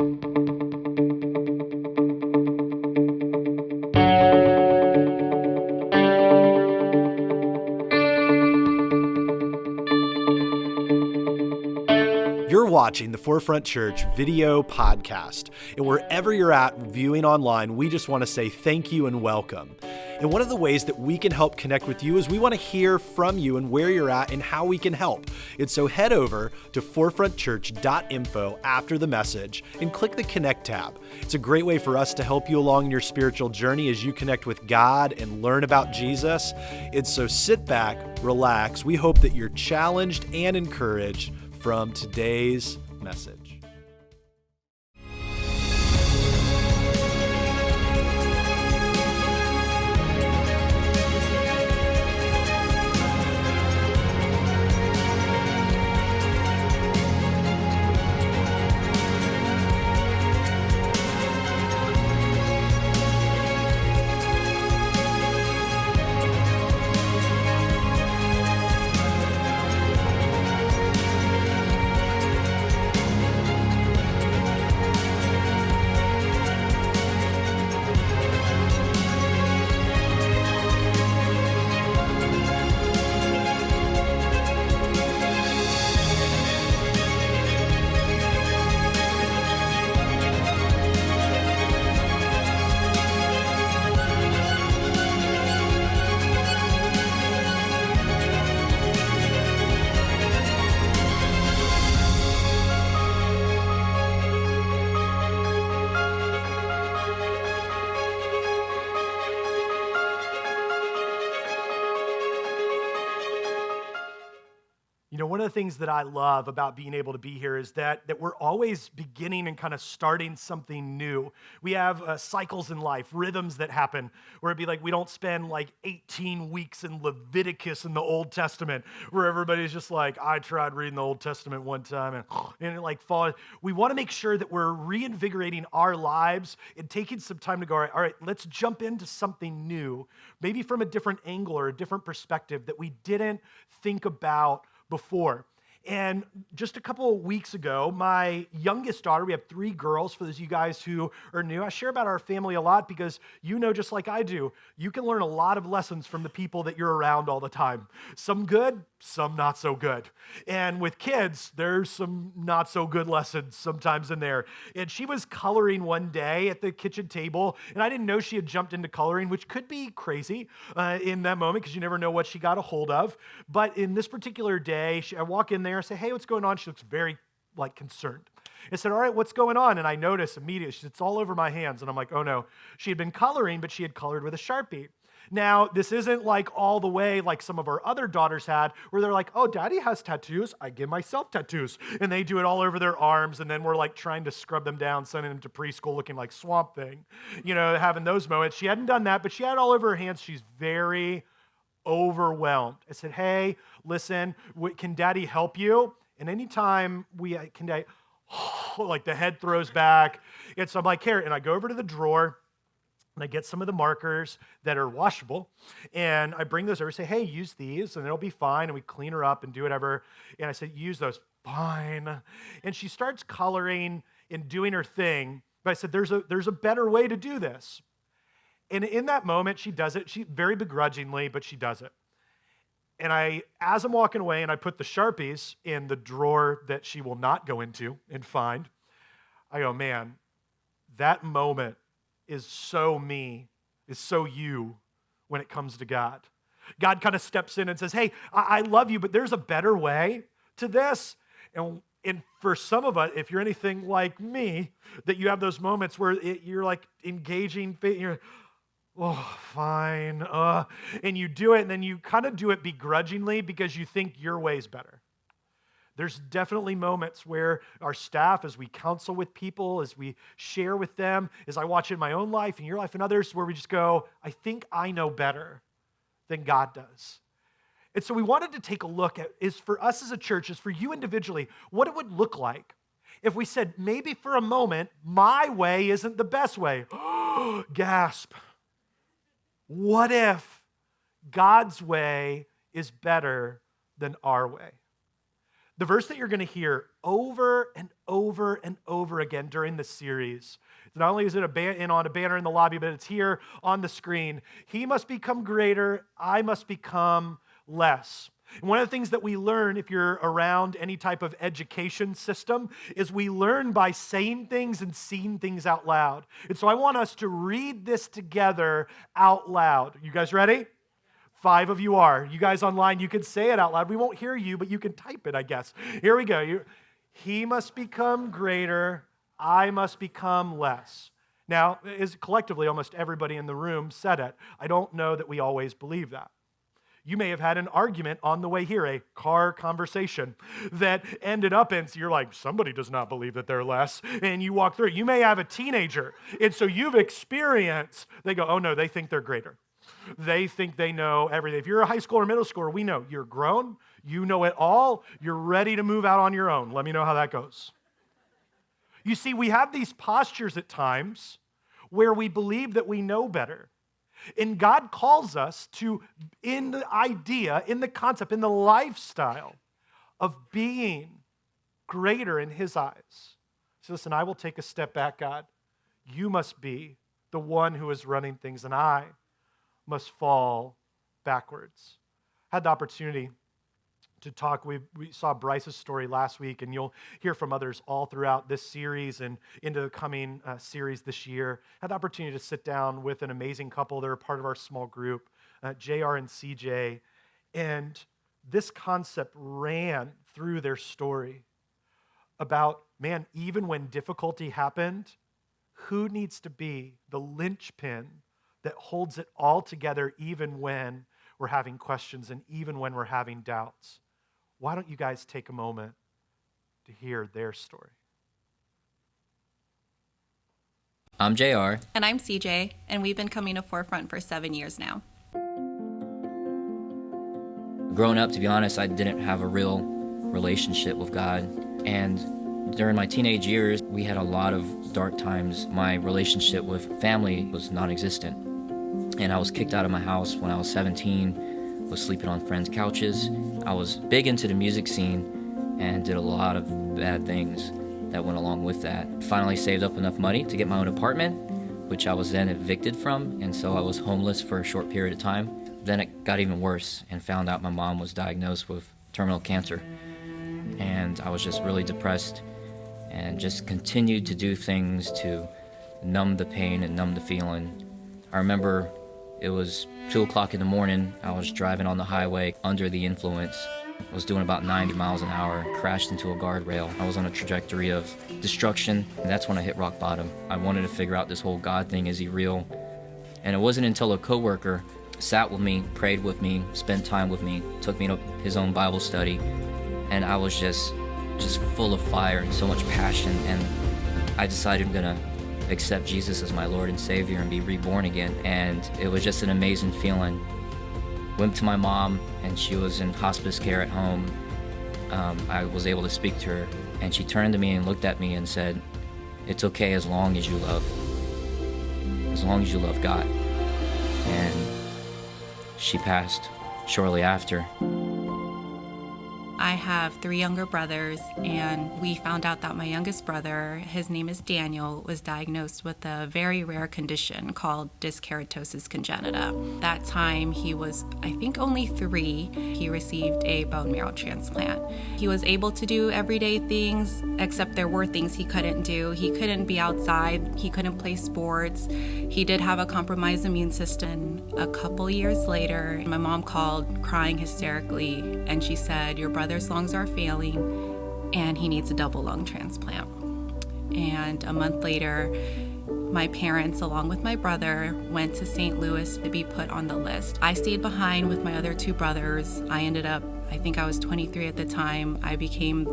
You're watching the Forefront Church video podcast, and wherever you're at viewing online, we just want to say thank you and welcome. And one of the ways that we can help connect with you is we want to hear from you and where you're at and how we can help. And so head over to forefrontchurch.info after the message and click the Connect tab. It's a great way for us to help you along your spiritual journey as you connect with God and learn about Jesus. And so sit back, relax. We hope that you're challenged and encouraged from today's message. One of the things that I love about being able to be here is that we're always beginning and kind of starting something new. We have cycles in life, rhythms that happen, where it'd be like we don't spend like 18 weeks in Leviticus in the Old Testament, where everybody's just like, I tried reading the Old Testament one time and it like fall. We want to make sure that we're reinvigorating our lives and taking some time to go, all right, let's jump into something new, maybe from a different angle or a different perspective that we didn't think about before. And just a couple of weeks ago, my youngest daughter, we have 3 girls, for those of you guys who are new. I share about our family a lot because you know, just like I do, you can learn a lot of lessons from the people that you're around all the time. Some good, some not so good. And with kids, there's some not so good lessons sometimes in there. And she was coloring one day at the kitchen table, and I didn't know she had jumped into coloring, which could be crazy in that moment because you never know what she got a hold of. But in this particular day, I walk in there, I say, hey, what's going on? She looks very concerned. I said, all right, what's going on? And I notice immediately, she said, it's all over my hands. And I'm like, oh no. She had been coloring, but she had colored with a Sharpie. Now, this isn't like all the way like some of our other daughters had, where they're like, oh, daddy has tattoos. I give myself tattoos. And they do it all over their arms. And then we're like trying to scrub them down, sending them to preschool looking like Swamp Thing, having those moments. She hadn't done that, but she had it all over her hands. She's very overwhelmed. I said, hey, listen, can daddy help you? And anytime like the head throws back. And so I'm like, here, and I go over to the drawer and I get some of the markers that are washable and I bring those over and say, hey, use these and it'll be fine. And we clean her up and do whatever. And I said, use those. Fine. And she starts coloring and doing her thing. But I said, there's a better way to do this. And in that moment, she does it. She very begrudgingly, but she does it. And as I'm walking away and I put the Sharpies in the drawer that she will not go into and find, I go, man, that moment is so me, is so you when it comes to God. God kind of steps in and says, hey, I love you, but there's a better way to this. And for some of us, if you're anything like me, that you have those moments where you're like engaging, you're oh, fine. And you do it, and then you kind of do it begrudgingly because you think your way's better. There's definitely moments where our staff, as we counsel with people, as we share with them, as I watch in my own life and your life and others, where we just go, I think I know better than God does. And so we wanted to take a look at, is for us as a church, is for you individually, what it would look like if we said, maybe for a moment, my way isn't the best way. Gasp. What if God's way is better than our way? The verse that you're going to hear over and over and over again during the series. Not only is it on a banner in the lobby, but it's here on the screen. He must become greater, I must become less. And one of the things that we learn if you're around any type of education system is we learn by saying things and seeing things out loud. And so I want us to read this together out loud. You guys ready? 5 of you are. You guys online, you can say it out loud. We won't hear you, but you can type it, I guess. Here we go. He must become greater, I must become less. Now, collectively, almost everybody in the room said it. I don't know that we always believe that. You may have had an argument on the way here, a car conversation that ended up in, so you're like, somebody does not believe that they're less, and you walk through it. You may have a teenager, and so you've experienced, they go, oh no, they think they're greater. They think they know everything. If you're a high schooler or middle schooler, we know you're grown, you know it all, you're ready to move out on your own. Let me know how that goes. You see, we have these postures at times where we believe that we know better. And God calls us to, in the idea, in the concept, in the lifestyle of being greater in His eyes. So listen, I will take a step back, God. You must be the one who is running things, and I must fall backwards. I had the opportunity to talk. We saw Bryce's story last week, and you'll hear from others all throughout this series and into the coming series this year. I had the opportunity to sit down with an amazing couple. They're a part of our small group, JR and CJ, and this concept ran through their story about, man, even when difficulty happened, who needs to be the linchpin that holds it all together even when we're having questions and even when we're having doubts. Why don't you guys take a moment to hear their story? I'm JR. And I'm CJ, and we've been coming to Forefront for 7 years now. Growing up, to be honest, I didn't have a real relationship with God. And during my teenage years, we had a lot of dark times. My relationship with family was non-existent. And I was kicked out of my house when I was 17, was sleeping on friends' couches. I was big into the music scene and did a lot of bad things that went along with that. Finally saved up enough money to get my own apartment, which I was then evicted from, and so I was homeless for a short period of time. Then it got even worse and found out my mom was diagnosed with terminal cancer. And I was just really depressed and just continued to do things to numb the pain and numb the feeling. I remember it was 2 o'clock in the morning. I was driving on the highway under the influence. I was doing about 90 miles an hour, crashed into a guardrail. I was on a trajectory of destruction, and that's when I hit rock bottom. I wanted to figure out this whole God thing, is He real? And it wasn't until a coworker sat with me, prayed with me, spent time with me, took me to his own Bible study, and I was just full of fire and so much passion, and I decided I'm gonna accept Jesus as my Lord and Savior and be reborn again. And it was just an amazing feeling. Went to my mom, and she was in hospice care at home. I was able to speak to her, and she turned to me and looked at me and said, "It's okay as long as you love God." And she passed shortly after. I have 3 younger brothers, and we found out that my youngest brother, his name is Daniel, was diagnosed with a very rare condition called dyskeratosis congenita. That time he was, I think, only 3. He received a bone marrow transplant. He was able to do everyday things, except there were things he couldn't do. He couldn't be outside. He couldn't play sports. He did have a compromised immune system. A couple years later, my mom called crying hysterically, and she said, "Your brother's lungs are failing and he needs a double lung transplant." And a month later, my parents, along with my brother, went to St. Louis to be put on the list. I stayed behind with my other 2 brothers. I ended up, I think I was 23 at the time. I became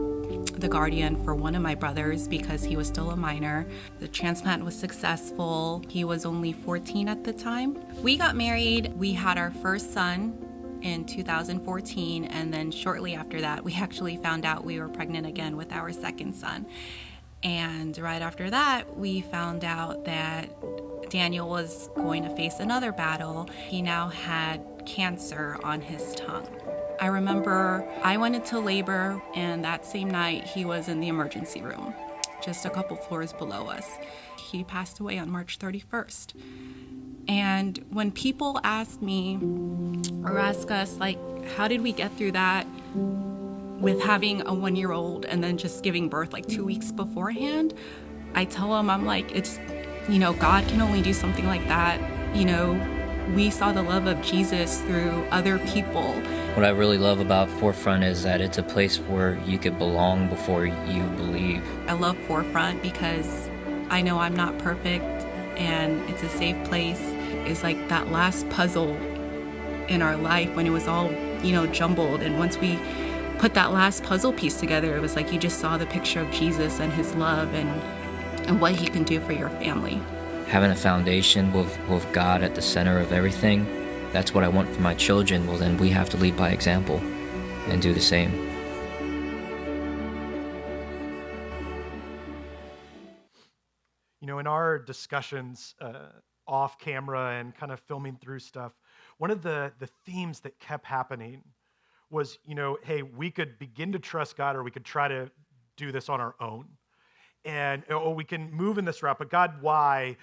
the guardian for one of my brothers because he was still a minor. The transplant was successful. He was only 14 at the time. We got married. We had our first son in 2014, and then shortly after that, we actually found out we were pregnant again with our second son. And right after that, we found out that Daniel was going to face another battle. He now had cancer on his tongue. I remember I went into labor, and that same night he was in the emergency room, just a couple floors below us. He passed away on March 31st. And when people ask me or ask us, like, how did we get through that with having a 1-year-old and then just giving birth like 2 weeks beforehand, I tell them, I'm like, it's, God can only do something like that. We saw the love of Jesus through other people. What I really love about Forefront is that it's a place where you could belong before you believe. I love Forefront because I know I'm not perfect, and it's a safe place. It's like that last puzzle in our life when it was all, jumbled. And once we put that last puzzle piece together, it was like you just saw the picture of Jesus and his love and what he can do for your family. Having a foundation with God at the center of everything, that's what I want for my children. Well, then we have to lead by example and do the same. In our discussions off camera and kind of filming through stuff, one of the themes that kept happening was, hey, we could begin to trust God, or we could try to do this on our own. And we can move in this route, but God, why?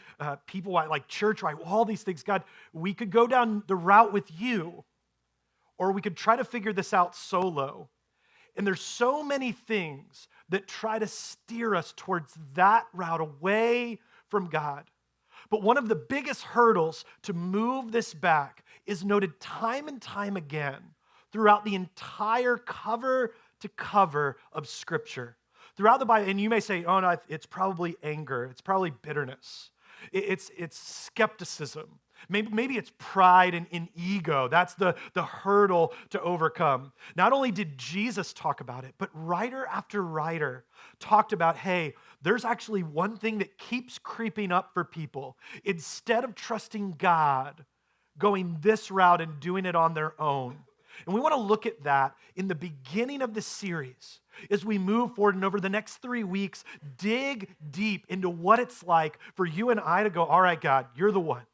People, why? Like church, why? All these things. God, we could go down the route with you, or we could try to figure this out solo. And there's so many things that try to steer us towards that route away from God. But one of the biggest hurdles to move this back is noted time and time again throughout the entire cover to cover of Scripture. Throughout the Bible, and you may say, oh no, it's probably anger, it's probably bitterness, it's skepticism, maybe it's pride and ego. That's the hurdle to overcome. Not only did Jesus talk about it, but writer after writer talked about, hey, there's actually one thing that keeps creeping up for people. Instead of trusting God, going this route and doing it on their own. And we want to look at that in the beginning of the series as we move forward, and over the next 3 weeks, dig deep into what it's like for you and I to go, all right, God, you're the one.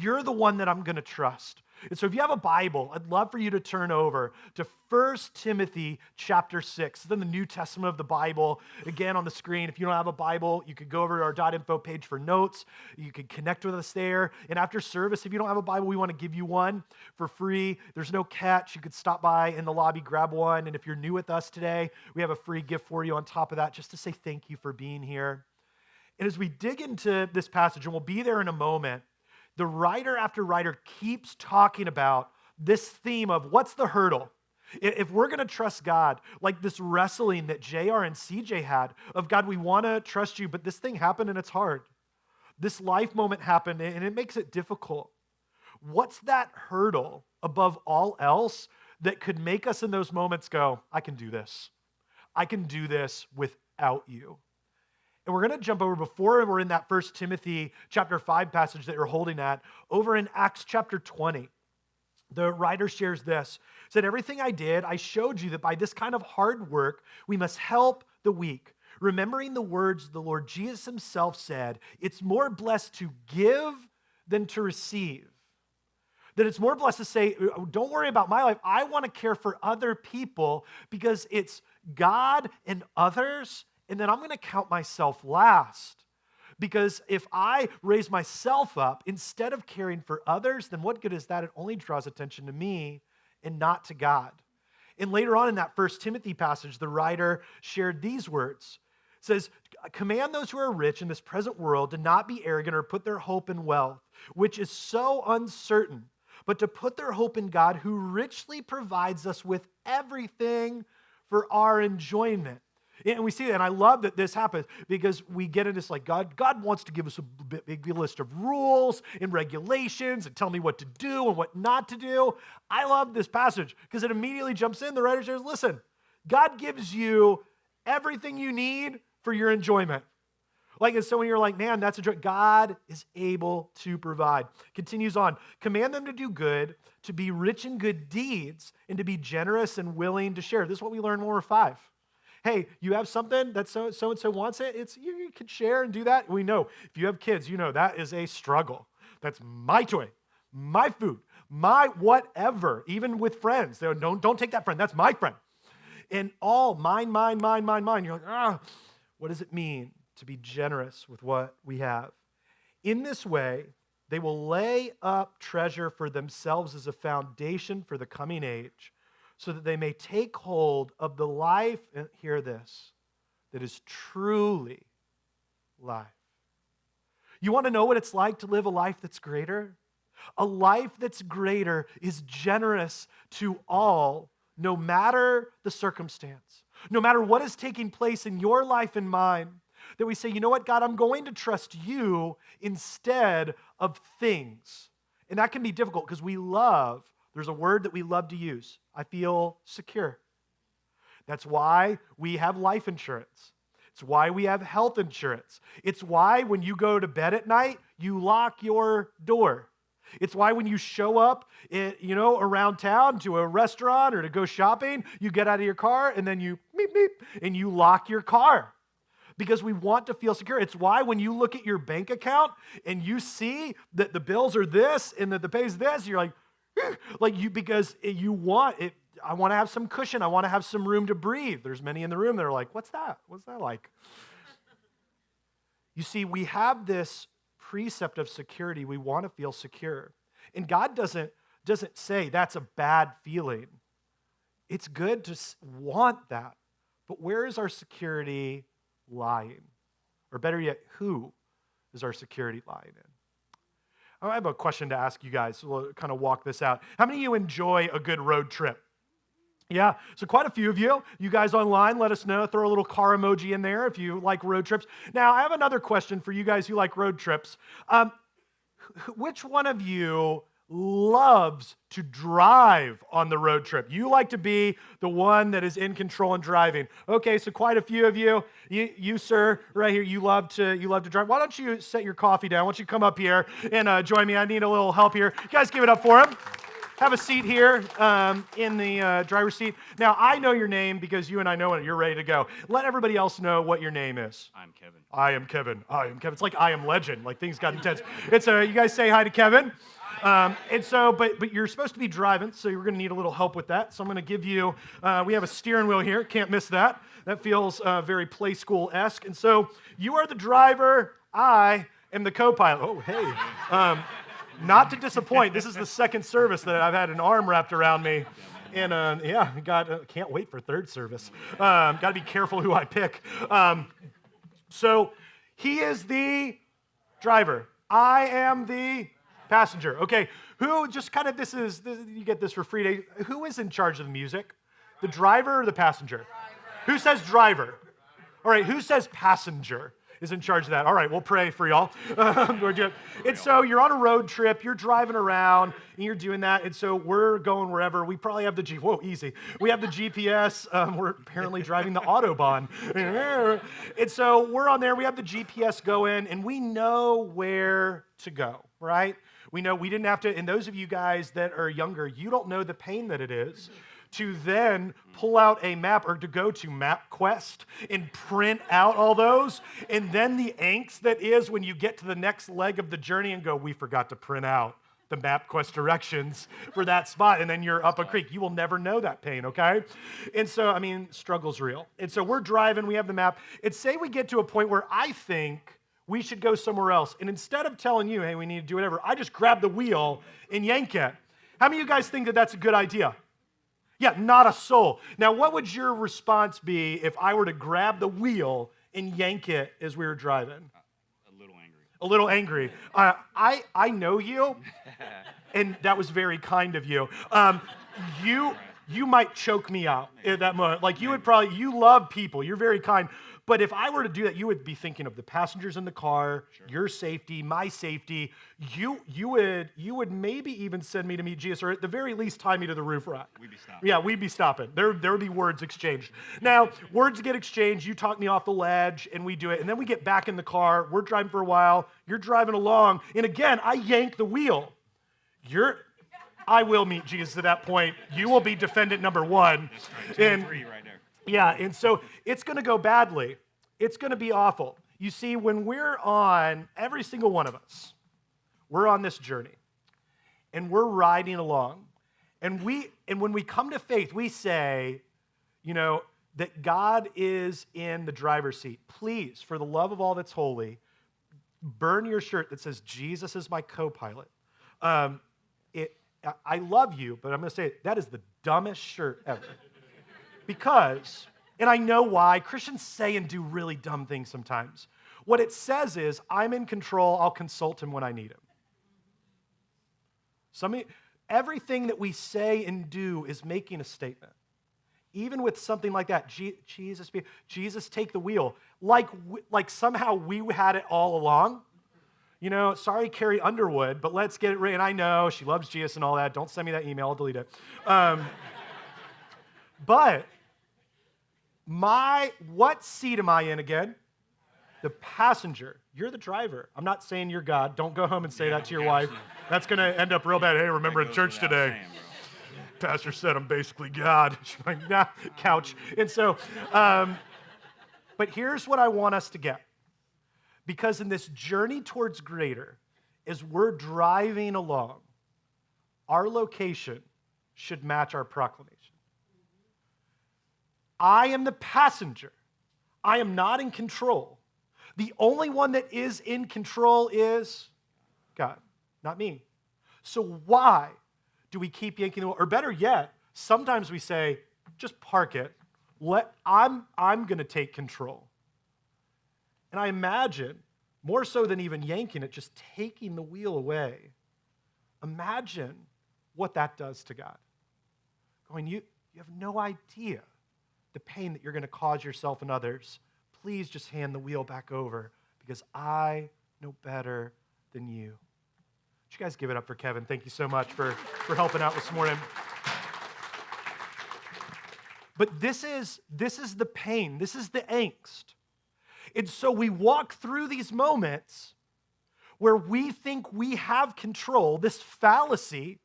You're the one that I'm going to trust. And so if you have a Bible, I'd love for you to turn over to 1 Timothy chapter 6. It's in the New Testament of the Bible. Again, on the screen, if you don't have a Bible, you could go over to our .info page for notes. You can connect with us there. And after service, if you don't have a Bible, we want to give you one for free. There's no catch. You could stop by in the lobby, grab one. And if you're new with us today, we have a free gift for you on top of that, just to say thank you for being here. And as we dig into this passage, and we'll be there in a moment, the writer after writer keeps talking about this theme of what's the hurdle? If we're going to trust God, like this wrestling that JR and CJ had of, God, we want to trust you, but this thing happened and it's hard. This life moment happened and it makes it difficult. What's that hurdle above all else that could make us in those moments go, I can do this. I can do this without you. And we're going to jump over, before we're in that 1 Timothy chapter 5 passage that you're holding at, over in Acts chapter 20. The writer shares this, said, everything I did, I showed you that by this kind of hard work, we must help the weak. Remembering the words the Lord Jesus himself said, it's more blessed to give than to receive. That it's more blessed to say, don't worry about my life. I want to care for other people because it's God and others. And then I'm going to count myself last. Because if I raise myself up instead of caring for others, then what good is that? It only draws attention to me and not to God. And later on in that 1 Timothy passage, the writer shared these words. It says, command those who are rich in this present world to not be arrogant or put their hope in wealth, which is so uncertain, but to put their hope in God, who richly provides us with everything for our enjoyment. And we see that, and I love that this happens because we get into this like, God wants to give us a big list of rules and regulations and tell me what to do and what not to do. I love this passage because it immediately jumps in. The writer says, listen, God gives you everything you need for your enjoyment. Like, and so when you're like, man, that's a joy, God is able to provide. Continues on, command them to do good, to be rich in good deeds, and to be generous and willing to share. This is what we learn when we're 5. Hey, you have something that so-and-so wants it, you can share and do that. We know, if you have kids, you know that is a struggle. That's my toy, my food, my whatever, even with friends. Don't take that friend. That's my friend. And all mine. You're like, what does it mean to be generous with what we have? In this way, they will lay up treasure for themselves as a foundation for the coming age, so that they may take hold of the life, and hear this, that is truly life. You want to know what it's like to live a life that's greater? A life that's greater is generous to all, no matter the circumstance, no matter what is taking place in your life and mine, that we say, you know what, God, I'm going to trust you instead of things. And that can be difficult because there's a word that we love to use. I feel secure. That's why we have life insurance. It's why we have health insurance. It's why when you go to bed at night, you lock your door. It's why when you show up, around town to a restaurant or to go shopping, you get out of your car and then you beep, beep, and you lock your car. Because we want to feel secure. It's why when you look at your bank account and you see that the bills are this and that the pay's this, you're like, because you want it. I want to have some cushion. I want to have some room to breathe. There's many in the room that are like, what's that? What's that like? You see, we have this precept of security. We want to feel secure. And God doesn't say that's a bad feeling. It's good to want that. But where is our security lying? Or better yet, who is our security lying in? I have a question to ask you guys, so we'll kind of walk this out. How many of you enjoy a good road trip? Yeah, so quite a few of you. You guys online, let us know. Throw a little car emoji in there if you like road trips. Now, I have another question for you guys who like road trips. Which one of you loves to drive on the road trip? You like to be the one that is in control and driving. Okay, so quite a few of you. You sir, right here, you love to drive. Why don't you set your coffee down? Why don't you come up here and join me? I need a little help here. You guys give it up for him. Have a seat here in the driver's seat. Now, I know your name because you and I know it. You're ready to go. Let everybody else know what your name is. I'm Kevin. I am Kevin. I am Kevin. It's like I Am Legend. Like things got intense. You guys say hi to Kevin. But you're supposed to be driving, so you're going to need a little help with that. So I'm going to give you, we have a steering wheel here. Can't miss that. That feels very play school-esque. And so you are the driver. I am the co-pilot. Oh, hey. Not to disappoint, this is the second service that I've had an arm wrapped around me. And can't wait for third service. Got to be careful who I pick. So he is the driver. I am the passenger. Okay, who just kind of, you get this for free day. Who is in charge of the music? The driver or the passenger? Who says driver? All right, who says passenger is in charge of that? All right, we'll pray for y'all. And so you're on a road trip, you're driving around, and you're doing that, and so we're going wherever. We probably have easy. We have the GPS. We're apparently driving the Autobahn. And so we're on there, we have the GPS going, and we know where to go, right? We know we didn't have to, and those of you guys that are younger, you don't know the pain that it is to then pull out a map or to go to MapQuest and print out all those, and then the angst that is when you get to the next leg of the journey and go, we forgot to print out the MapQuest directions for that spot, and then you're up a creek. You will never know that pain, okay? And so, struggle's real. And so we're driving, we have the map, and say we get to a point where I think we should go somewhere else, and instead of telling you, hey, we need to do whatever, I just grab the wheel and yank it. How many of you guys think that that's a good idea? Yeah, not a soul. Now, what would your response be if I were to grab the wheel and yank it as we were driving? A little angry. A little angry. I know you, and that was very kind of you. You might choke me out at that moment. Like you love people. You're very kind. But if I were to do that, you would be thinking of the passengers in the car, your safety, my safety. You would maybe even send me to meet Jesus, or at the very least tie me to the roof rack. We'd be stopping. Yeah, we'd be stopping. There would be words exchanged. Now, words get exchanged. You talk me off the ledge, and we do it. And then we get back in the car. We're driving for a while. You're driving along. And again, I yank the wheel. I will meet Jesus at that point. You will be defendant number one. That's right. 2 and 3 right there. Yeah, and so it's going to go badly. It's going to be awful. You see, when we're on, every single one of us, we're on this journey. and we're riding along, and when we come to faith, we say, that God is in the driver's seat. Please, for the love of all that's holy, burn your shirt that says, Jesus is my co-pilot. I love you, but I'm going to say that is the dumbest shirt ever. Because, and I know why, Christians say and do really dumb things sometimes. What it says is, I'm in control, I'll consult him when I need him. Everything that we say and do is making a statement. Even with something like that, Jesus, take the wheel. Like somehow we had it all along. Sorry, Carrie Underwood, but let's get it right. And I know she loves Jesus and all that. Don't send me that email, I'll delete it. But what seat am I in again? The passenger. You're the driver. I'm not saying you're God. Don't go home and say that to your wife. That's going to end up real bad. Hey, remember in church today, pastor said I'm basically God. She's like, nah, couch. And so, but here's what I want us to get. Because in this journey towards greater, as we're driving along, our location should match our proclamation. I am the passenger. I am not in control. The only one that is in control is God, not me. So why do we keep yanking the wheel? Or better yet, sometimes we say, just park it. I'm going to take control. And I imagine, more so than even yanking it, just taking the wheel away. Imagine what that does to God. Going, you have no idea the pain that you're going to cause yourself and others. Please just hand the wheel back over because I know better than you. Would you guys give it up for Kevin? Thank you so much for helping out this morning. But this is the pain. This is the angst. And so we walk through these moments where we think we have control, this fallacy.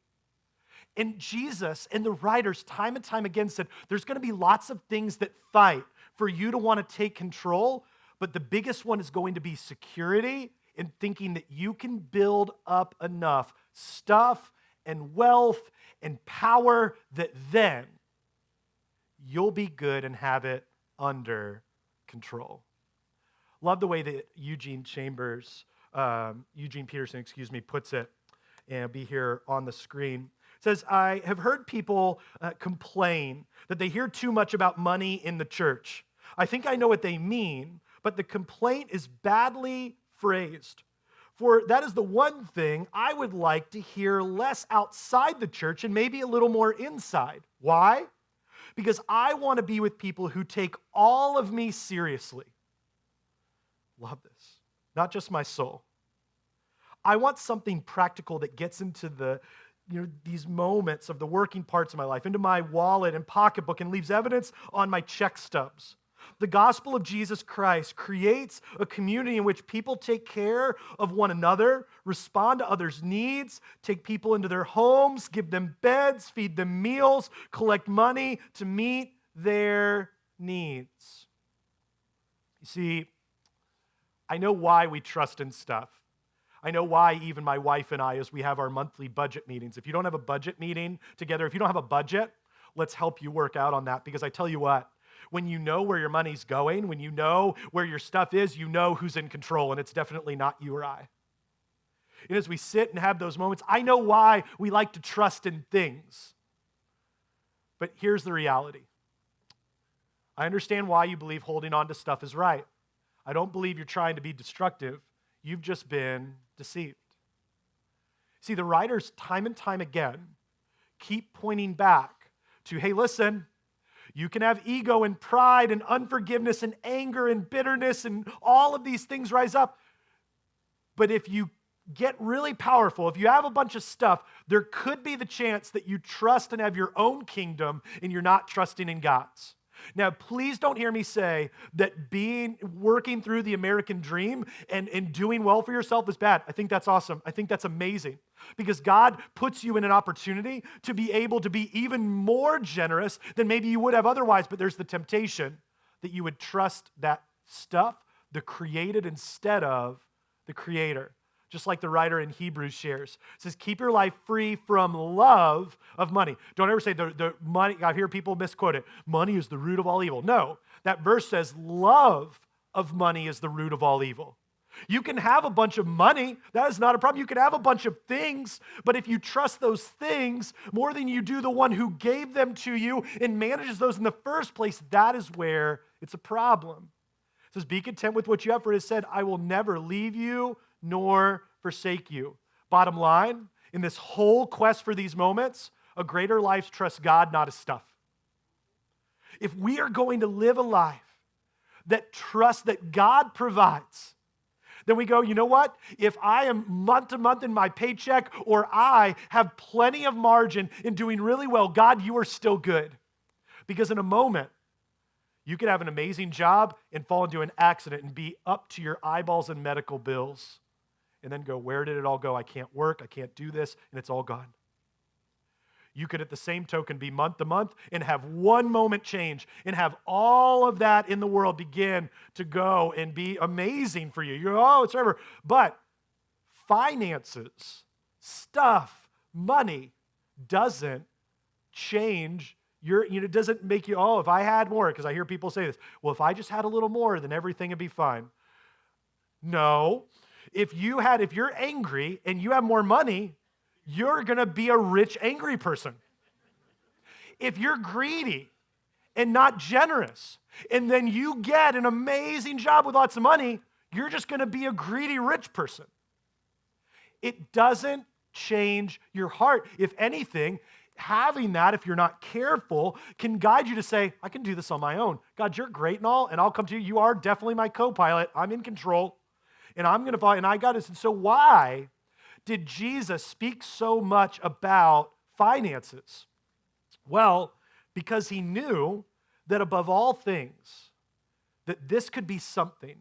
And Jesus and the writers time and time again said, there's going to be lots of things that fight for you to want to take control, but the biggest one is going to be security and thinking that you can build up enough stuff and wealth and power that then you'll be good and have it under control. Love the way that Eugene Peterson, puts it, and it'll be here on the screen. It says, I have heard people complain that they hear too much about money in the church. I think I know what they mean, but the complaint is badly phrased. For that is the one thing I would like to hear less outside the church and maybe a little more inside. Why? Because I want to be with people who take all of me seriously. Love this. Not just my soul. I want something practical that gets into these moments of the working parts of my life, into my wallet and pocketbook, and leaves evidence on my check stubs. The gospel of Jesus Christ creates a community in which people take care of one another, respond to others' needs, take people into their homes, give them beds, feed them meals, collect money to meet their needs. You see, I know why we trust in stuff. I know why even my wife and I, as we have our monthly budget meetings, if you don't have a budget meeting together, if you don't have a budget, let's help you work out on that. Because I tell you what, when you know where your money's going, when you know where your stuff is, you know who's in control, and it's definitely not you or I. And as we sit and have those moments, I know why we like to trust in things. But here's the reality. I understand why you believe holding on to stuff is right. I don't believe you're trying to be destructive. You've just been deceived. See, the writers time and time again keep pointing back to, hey, listen, you can have ego and pride and unforgiveness and anger and bitterness and all of these things rise up. But if you get really powerful, if you have a bunch of stuff, there could be the chance that you trust and have your own kingdom and you're not trusting in God's. Now, please don't hear me say that working through the American dream and doing well for yourself is bad. I think that's awesome. I think that's amazing because God puts you in an opportunity to be able to be even more generous than maybe you would have otherwise. But there's the temptation that you would trust that stuff, the created, instead of the Creator. just like the writer in Hebrews shares. It says, keep your life free from love of money. Don't ever say the money, I hear people misquote it, money is the root of all evil. No, that verse says love of money is the root of all evil. You can have a bunch of money, that is not a problem. You can have a bunch of things, but if you trust those things more than you do the one who gave them to you and manages those in the first place, that is where it's a problem. It says, be content with what you have, for it is said, I will never leave you nor forsake you. Bottom line, in this whole quest for these moments, a greater life trusts God, not his stuff. If we are going to live a life that trusts that God provides, then we go, you know what? If I am month to month in my paycheck, or I have plenty of margin in doing really well, God, you are still good. Because in a moment, you could have an amazing job and fall into an accident and be up to your eyeballs in medical bills. And then go, where did it all go? I can't work, I can't do this, and it's all gone. You could, at the same token, be month to month and have one moment change and have all of that in the world begin to go and be amazing for you. You go, oh, it's forever. But finances, stuff, money doesn't change it doesn't make you, oh, if I had more, because I hear people say this, well, if I just had a little more, then everything would be fine. No. If you're angry and you have more money, you're going to be a rich, angry person. If you're greedy and not generous, and then you get an amazing job with lots of money, you're just going to be a greedy, rich person. It doesn't change your heart. If anything, having that, if you're not careful, can guide you to say, I can do this on my own. God, you're great and all, and I'll come to you. You are definitely my co-pilot. I'm in control, and I'm going to follow, and I got this. And so why did Jesus speak so much about finances? Well, because he knew that above all things, that this could be something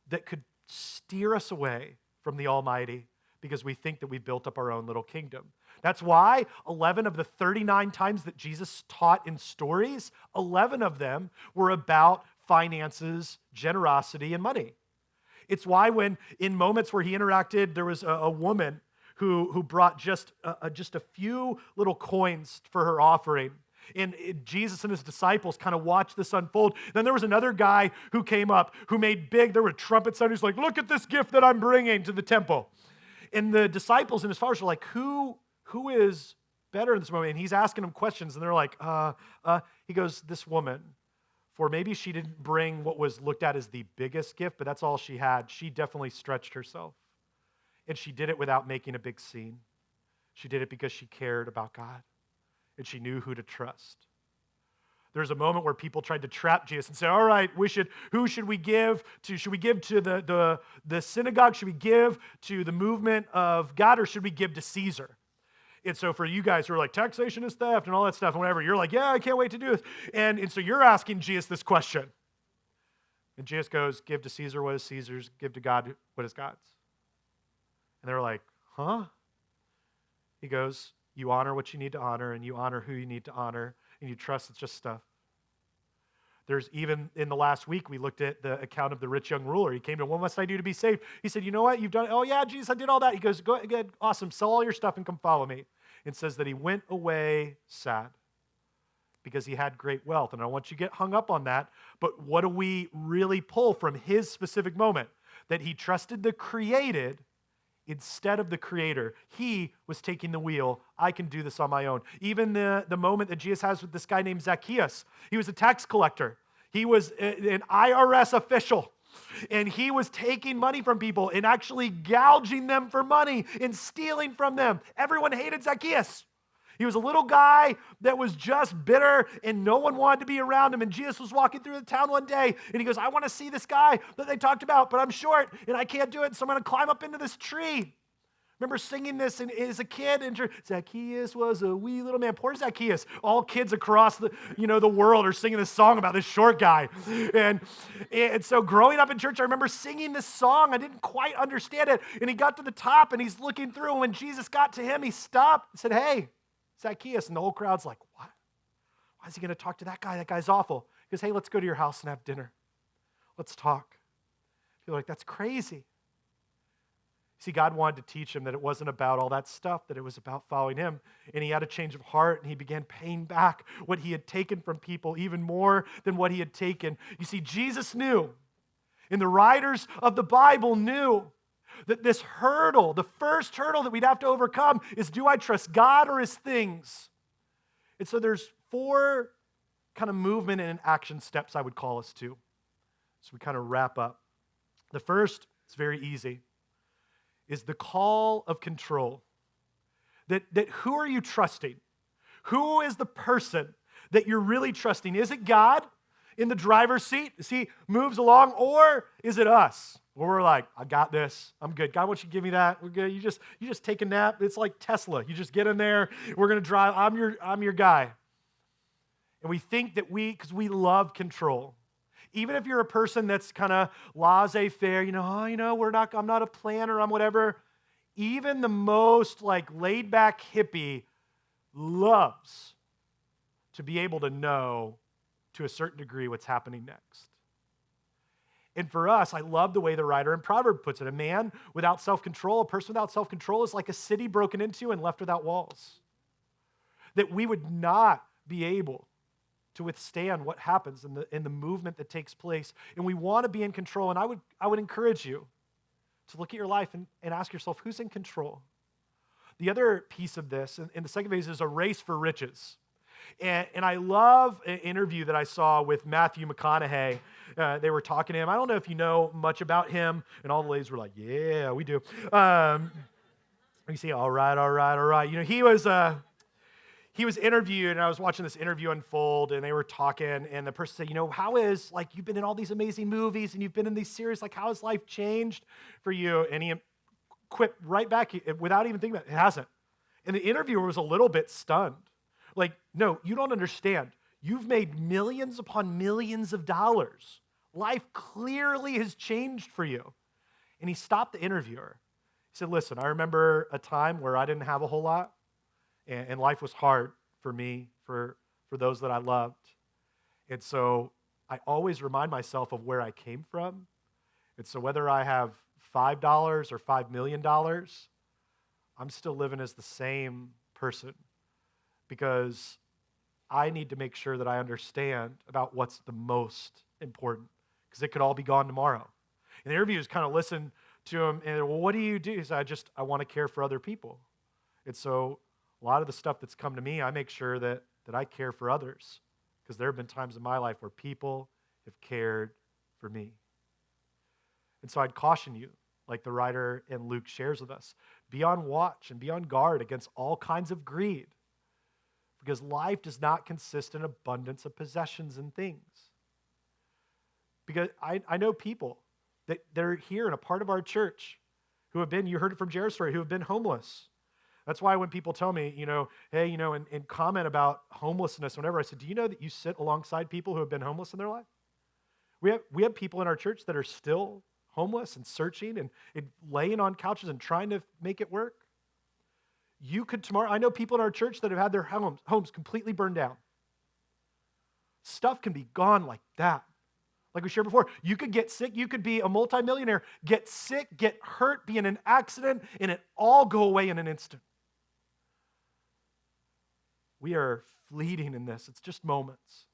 that could steer us away from the Almighty because we think that we built up our own little kingdom. That's why 11 of the 39 times that Jesus taught in stories, 11 of them were about finances, generosity, and money. It's why when in moments where he interacted, there was a woman who brought just a few little coins for her offering. And Jesus and his disciples kind of watched this unfold. Then there was another guy who came up who made big, there were trumpets sounding. He's like, look at this gift that I'm bringing to the temple. And the disciples and his followers were like, who is better in this moment? And he's asking them questions, and they're like, he goes, this woman, for maybe she didn't bring what was looked at as the biggest gift, but that's all she had. She definitely stretched herself. And she did it without making a big scene. She did it because she cared about God, and she knew who to trust. There's a moment where people tried to trap Jesus and say, all right, who should we give to? Should we give to the synagogue? Should we give to the movement of God, or should we give to Caesar? And so for you guys who are like, taxation is theft and all that stuff and whatever, you're like, yeah, I can't wait to do this. And so you're asking Jesus this question. And Jesus goes, give to Caesar what is Caesar's, give to God what is God's. And they're like, huh? He goes, you honor what you need to honor, and you honor who you need to honor, and you trust it's just stuff. There's even in the last week, we looked at the account of the rich young ruler. He came to, what must I do to be saved? He said, you know what? You've done, oh yeah, Jesus, I did all that. He goes, go ahead, awesome, sell all your stuff and come follow me. It says that he went away sad because he had great wealth. And I don't want you to get hung up on that, but what do we really pull from his specific moment? That he trusted the created instead of the creator. He was taking the wheel. I can do this on my own. Even the moment that Jesus has with this guy named Zacchaeus, he was a tax collector. He was an IRS official, and he was taking money from people and actually gouging them for money and stealing from them. Everyone hated Zacchaeus. He was a little guy that was just bitter, and no one wanted to be around him. And Jesus was walking through the town one day, and he goes, I want to see this guy that they talked about, but I'm short, and I can't do it, so I'm going to climb up into this tree. Remember singing this as a kid? And Zacchaeus was a wee little man. Poor Zacchaeus. All kids across the world are singing this song about this short guy. And so growing up in church, I remember singing this song. I didn't quite understand it. And he got to the top, and he's looking through. And when Jesus got to him, he stopped and said, hey, Zacchaeus. And the whole crowd's like, what? Why is he going to talk to that guy? That guy's awful. He goes, hey, let's go to your house and have dinner. Let's talk. You're like, that's crazy. See, God wanted to teach him that it wasn't about all that stuff, that it was about following him. And he had a change of heart, and he began paying back what he had taken from people even more than what he had taken. You see, Jesus knew, and the writers of the Bible knew, that this hurdle, the first hurdle that we'd have to overcome is, do I trust God or his things? And so there's 4 kind of movement and action steps I would call us to. So we kind of wrap up. The first, it's very easy, is the call of control. That who are you trusting? Who is the person that you're really trusting? Is it God in the driver's seat as he moves along, or is it us? Where we're like, I got this. I'm good. God, why don't you give me that? We're good. You just take a nap. It's like Tesla. You just get in there. We're going to drive. I'm your guy. And we think that because we love control. Even if you're a person that's kind of laissez-faire, I'm not a planner, I'm whatever. Even the most like laid-back hippie loves to be able to know to a certain degree what's happening next. And for us, I love the way the writer in Proverbs puts it. A man without self-control, a person without self-control is like a city broken into and left without walls. That we would not be able to withstand what happens in the movement that takes place. And we want to be in control. And I would encourage you to look at your life and ask yourself, who's in control? The other piece of this, and the second phase, is a race for riches. And I love an interview that I saw with Matthew McConaughey. They were talking to him. I don't know if you know much about him. And all the ladies were like, yeah, we do. You see, all right. He was interviewed, and I was watching this interview unfold, and they were talking, and the person said, how is, you've been in all these amazing movies, and you've been in these series, how has life changed for you? And he quipped right back without even thinking about it. It hasn't. And the interviewer was a little bit stunned. No, you don't understand. You've made millions upon millions of dollars. Life clearly has changed for you. And he stopped the interviewer. He said, listen, I remember a time where I didn't have a whole lot, and life was hard for me, for those that I loved. And so I always remind myself of where I came from. And so whether I have $5 or $5 million, I'm still living as the same person, because I need to make sure that I understand about what's the most important, because it could all be gone tomorrow. And the interviewers kind of listened to him, and well, what do you do? He said, I want to care for other people. And so a lot of the stuff that's come to me, I make sure that I care for others, because there have been times in my life where people have cared for me. And so I'd caution you, like the writer in Luke shares with us, be on watch and be on guard against all kinds of greed, because life does not consist in abundance of possessions and things. Because I know people that they're here and a part of our church who have been, you heard it from Jared's story, who have been homeless. That's why when people tell me, hey, and comment about homelessness, whenever I said, do you know that you sit alongside people who have been homeless in their life? We have people in our church that are still homeless and searching and laying on couches and trying to make it work. You could tomorrow, I know people in our church that have had their homes completely burned down. Stuff can be gone like that. Like we shared before, you could get sick, you could be a multimillionaire, get sick, get hurt, be in an accident, and it all go away in an instant. We are fleeting in this. It's just moments.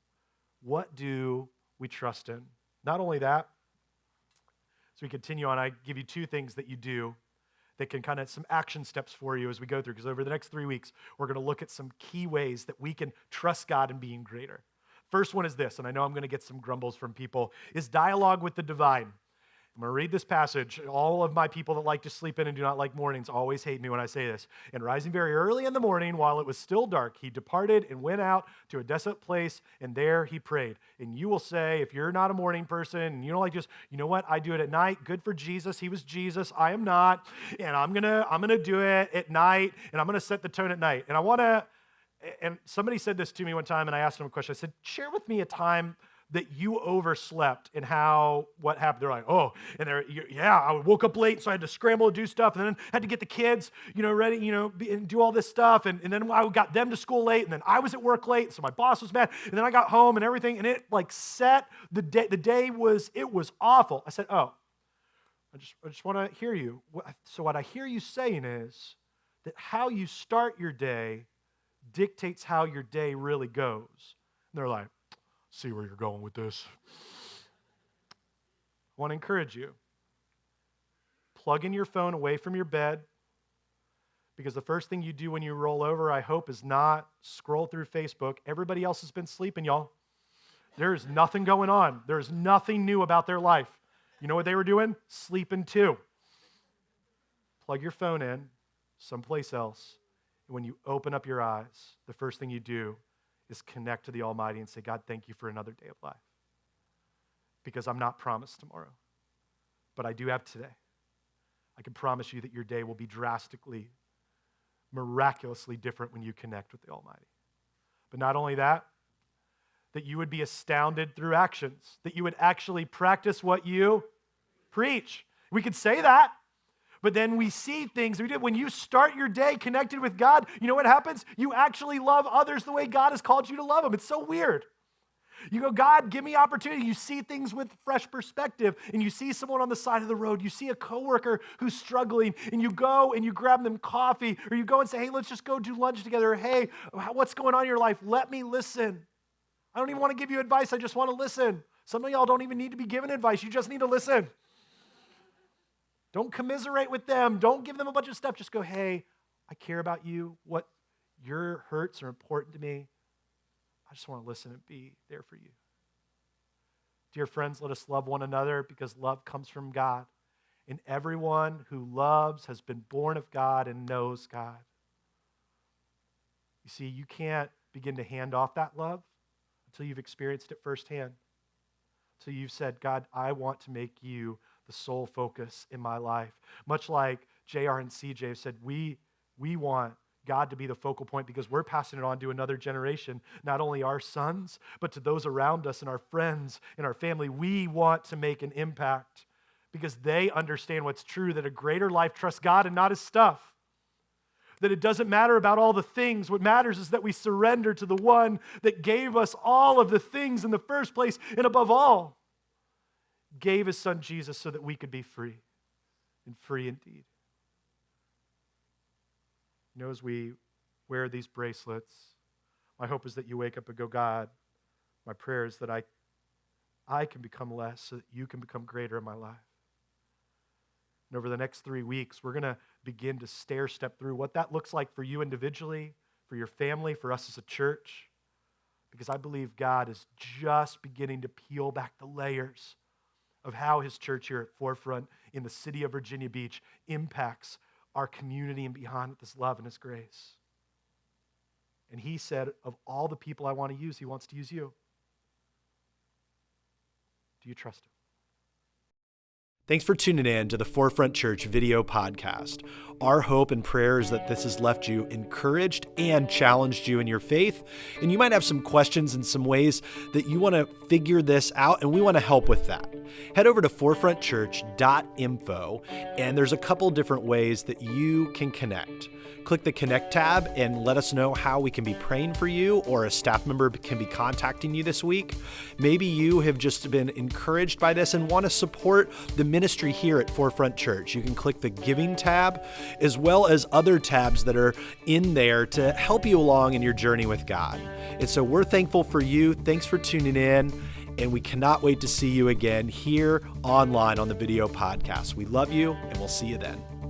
What do we trust in? Not only that, as we continue on, I give you 2 things that you do that can kind of some action steps for you as we go through, because over the next 3 weeks, we're going to look at some key ways that we can trust God in being greater. First one is this, and I know I'm going to get some grumbles from people, is dialogue with the divine. I'm going to read this passage. All of my people that like to sleep in and do not like mornings always hate me when I say this. And rising very early in the morning, while it was still dark, he departed and went out to a desolate place, and there he prayed. And you will say, if you're not a morning person, and you don't like just, you know what, I do it at night. Good for Jesus. He was Jesus. I am not. And I'm gonna do it at night, and I'm going to set the tone at night. And somebody said this to me one time, and I asked them a question. I said, share with me a time that you overslept and what happened. They're like, oh, and I woke up late, so I had to scramble to do stuff, and then had to get the kids, ready, and do all this stuff, and then I got them to school late, and then I was at work late, so my boss was mad, and then I got home and everything, and it set the day. It was awful. I said, oh, I just want to hear you. So what I hear you saying is that how you start your day dictates how your day really goes. And they're like, see where you're going with this. I want to encourage you. Plug in your phone away from your bed, because the first thing you do when you roll over, I hope, is not scroll through Facebook. Everybody else has been sleeping, y'all. There's nothing going on. There's nothing new about their life. You know what they were doing? Sleeping too. Plug your phone in someplace else. And when you open up your eyes, the first thing you do is connect to the Almighty and say, God, thank you for another day of life. Because I'm not promised tomorrow, but I do have today. I can promise you that your day will be drastically, miraculously different when you connect with the Almighty. But not only that you would be astounded through actions, that you would actually practice what you preach. We could say that, but then we see things. When you start your day connected with God, you know what happens? You actually love others the way God has called you to love them. It's so weird. You go, God, give me opportunity. You see things with fresh perspective, and you see someone on the side of the road. You see a coworker who's struggling, and you go and you grab them coffee, or you go and say, hey, let's just go do lunch together. Or, hey, what's going on in your life? Let me listen. I don't even want to give you advice. I just want to listen. Some of y'all don't even need to be given advice. You just need to listen. Don't commiserate with them. Don't give them a bunch of stuff. Just go, hey, I care about you. What your hurts are important to me. I just want to listen and be there for you. Dear friends, let us love one another, because love comes from God. And everyone who loves has been born of God and knows God. You see, you can't begin to hand off that love until you've experienced it firsthand. Until you've said, God, I want to make you the sole focus in my life. Much like JR and CJ have said, we want God to be the focal point, because we're passing it on to another generation, not only our sons, but to those around us and our friends and our family. We want to make an impact because they understand what's true, that a greater life trusts God and not his stuff. That it doesn't matter about all the things. What matters is that we surrender to the one that gave us all of the things in the first place, and above all, gave his son Jesus so that we could be free, and free indeed. You know, as we wear these bracelets, my hope is that you wake up and go, God, my prayer is that I can become less so that you can become greater in my life. And over the next 3 weeks, we're going to begin to step through what that looks like for you individually, for your family, for us as a church, because I believe God is just beginning to peel back the layers of how his church here at Forefront in the city of Virginia Beach impacts our community and beyond with his love and his grace. And he said, of all the people I want to use, he wants to use you. Do you trust him? Thanks for tuning in to the Forefront Church video podcast. Our hope and prayer is that this has left you encouraged and challenged you in your faith. And you might have some questions and some ways that you want to figure this out, and we want to help with that. Head over to forefrontchurch.info, and there's a couple different ways that you can connect. Click the Connect tab and let us know how we can be praying for you, or a staff member can be contacting you this week. Maybe you have just been encouraged by this and want to support the ministry here at Forefront Church. You can click the Giving tab, as well as other tabs that are in there to help you along in your journey with God. And so we're thankful for you. Thanks for tuning in, and we cannot wait to see you again here online on the video podcast. We love you, and we'll see you then.